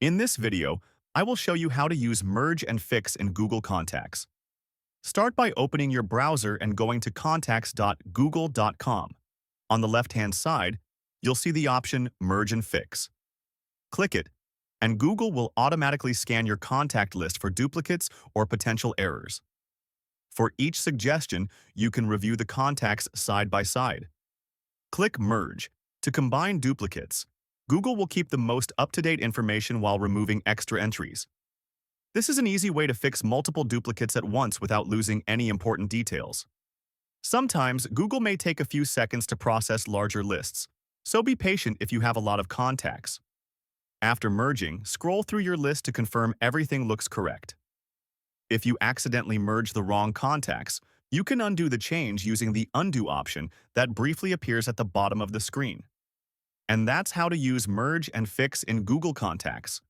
In this video, I will show you how to use Merge and Fix in Google Contacts. Start by opening your browser and going to contacts.google.com. On the left-hand side, you'll see the option Merge and Fix. Click it, and Google will automatically scan your contact list for duplicates or potential errors. For each suggestion, you can review the contacts side by side. Click Merge to combine duplicates. Google will keep the most up-to-date information while removing extra entries. This is an easy way to fix multiple duplicates at once without losing any important details. Sometimes, Google may take a few seconds to process larger lists, so be patient if you have a lot of contacts. After merging, scroll through your list to confirm everything looks correct. If you accidentally merge the wrong contacts, you can undo the change using the Undo option that briefly appears at the bottom of the screen. And that's how to use Merge and Fix in Google Contacts.